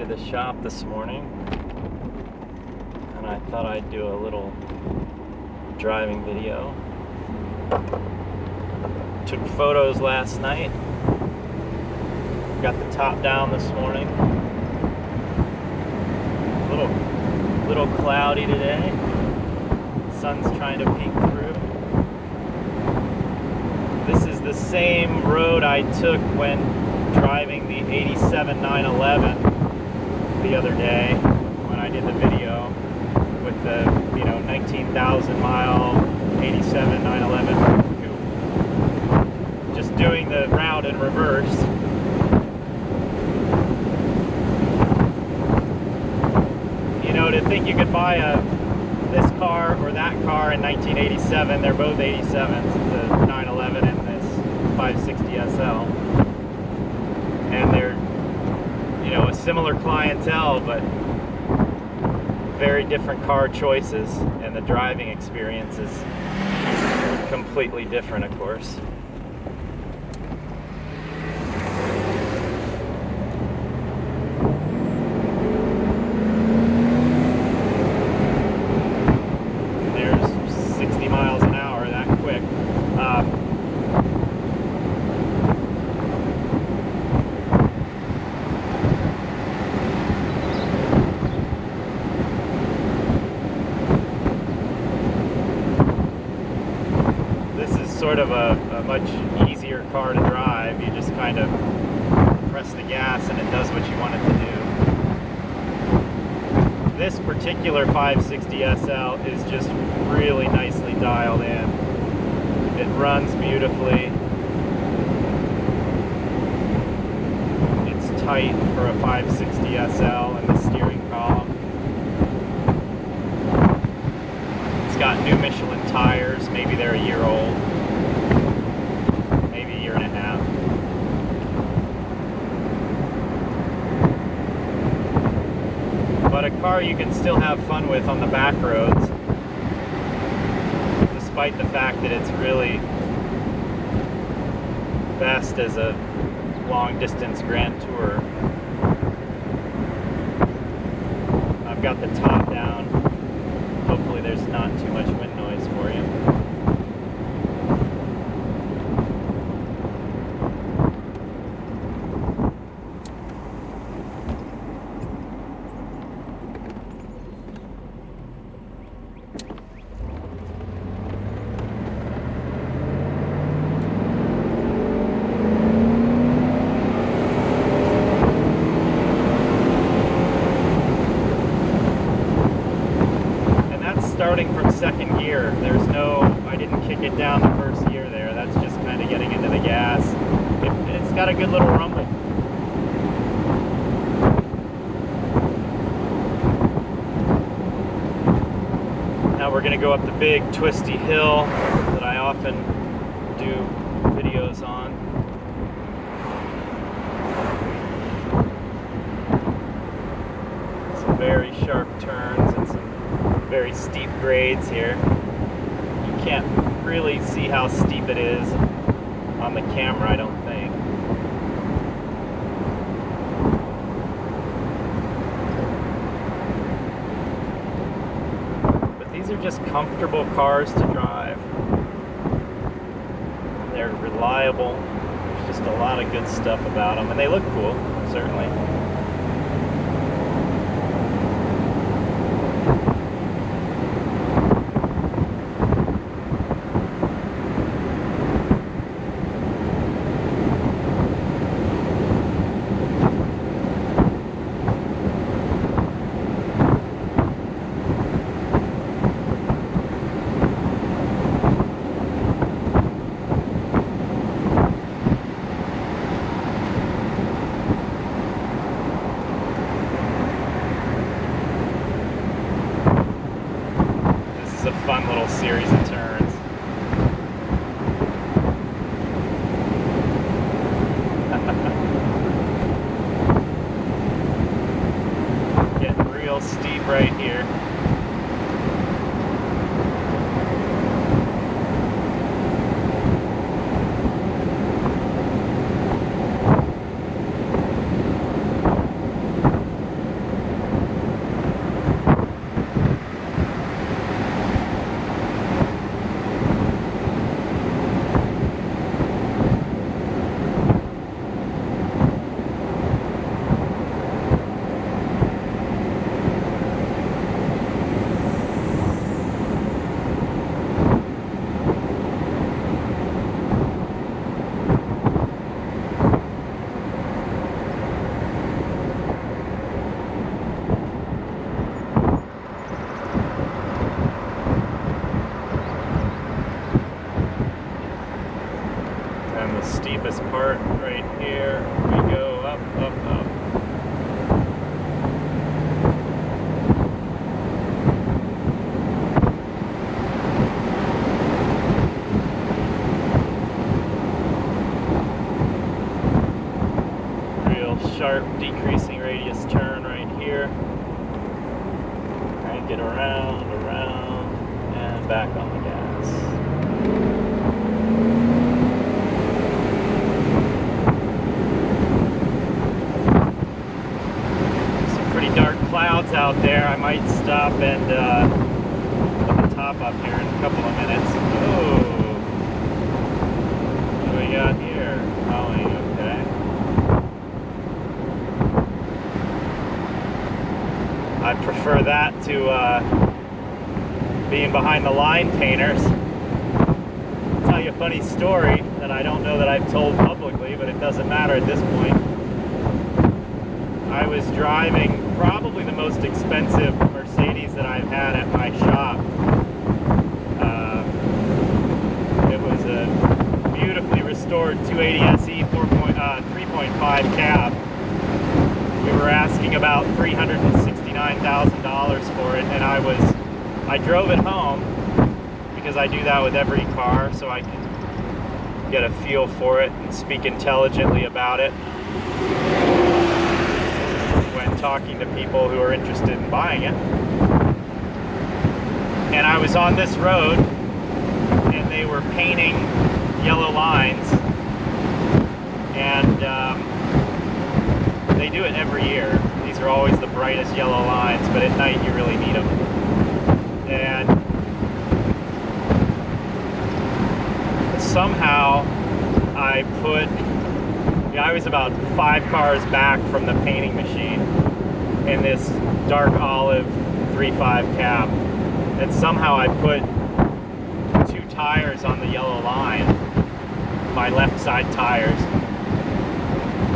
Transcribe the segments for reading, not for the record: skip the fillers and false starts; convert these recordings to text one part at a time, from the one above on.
to the shop this morning, and I thought I'd do a little driving video. Took photos last night. Got the top down this morning. A little cloudy today. Sun's trying to peek through. This is the same road I took when driving the 87 911 the other day when I did the video with the 19,000 mile 87 911 coupe. Just doing the route in reverse. To think you could buy this car or that car in 1987, they're both 87s, the 911 and this 560 SL, and they're a similar clientele, but very different car choices, and the driving experience is completely different, of course. Sort of a much easier car to drive. You just kind of press the gas and it does what you want it to do. This particular 560 SL is just really nicely dialed in. It runs beautifully. It's tight for a 560 SL in the steering column. It's got new Michelin tires, maybe they're a year old. And a half. But a car you can still have fun with on the back roads, despite the fact that it's really best as a long distance Grand Tourer. I've got the top down. Hopefully there's not too much wind noise for you. Starting from second gear, I didn't kick it down the first gear there. That's just kind of getting into the gas. It's got a good little rumble. Now we're going to go up the big twisty hill that I often do videos on. Some very sharp turns and some very steep grades here. You can't really see how steep it is on the camera, I don't think. But these are just comfortable cars to drive. They're reliable. There's just a lot of good stuff about them, and they look cool, certainly. A fun little series of turns. Getting real steep right here. the steepest part right here. We go up, up, up. Real sharp decreasing radius turn right here. Crank it around, around, and back on the gas. Dark clouds out there. I might stop and put the top up here in a couple of minutes. Oh, what do we got here? Plowing, okay. I prefer that to being behind the line painters. I'll tell you a funny story that I don't know that I've told publicly, but it doesn't matter at this point. I was driving probably the most expensive Mercedes that I've had at my shop. It was a beautifully restored 280 SE 3.5 cab. We were asking about $369,000 for it, and I drove it home because I do that with every car so I can get a feel for it and speak intelligently about it when talking to people who are interested in buying it. And I was on this road and they were painting yellow lines, and they do it every year. These are always the brightest yellow lines, but at night you really need them. And somehow I was about 5 cars back from the painting machine in this dark olive 3.5 cab, and somehow I put 2 tires on the yellow line, my left side tires,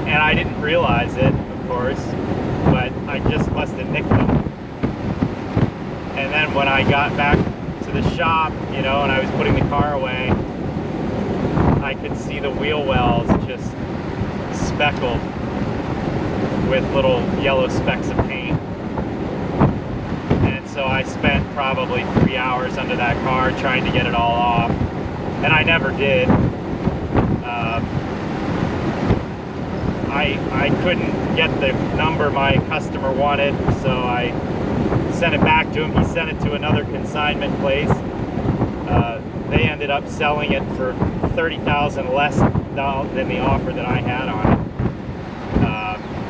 and I didn't realize it, of course, but I just must have nicked them. And then when I got back to the shop, you know, and I was putting the car away, I could see the wheel wells just speckled with little yellow specks of paint. And so I spent probably 3 hours under that car trying to get it all off, and I never did. I couldn't get the number my customer wanted, so I sent it back to him. He sent it to another consignment place. They ended up selling it for $30,000 less than the offer that I had on it.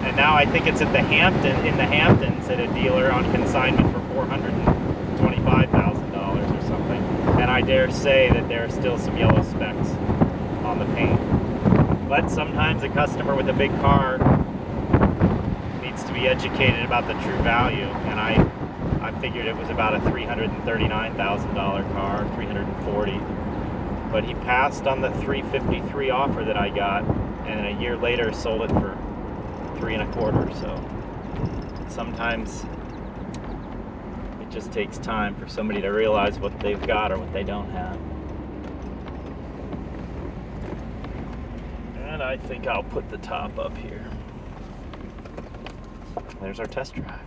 And now I think it's at in the Hamptons at a dealer on consignment for $425,000 or something. And I dare say that there are still some yellow specks on the paint. But sometimes a customer with a big car needs to be educated about the true value, and I figured it was about a $339,000 car, $340,000. But he passed on the $353,000 offer that I got, and a year later sold it for $325,000. So sometimes it just takes time for somebody to realize what they've got or what they don't have. And I think I'll put the top up here. There's our test drive.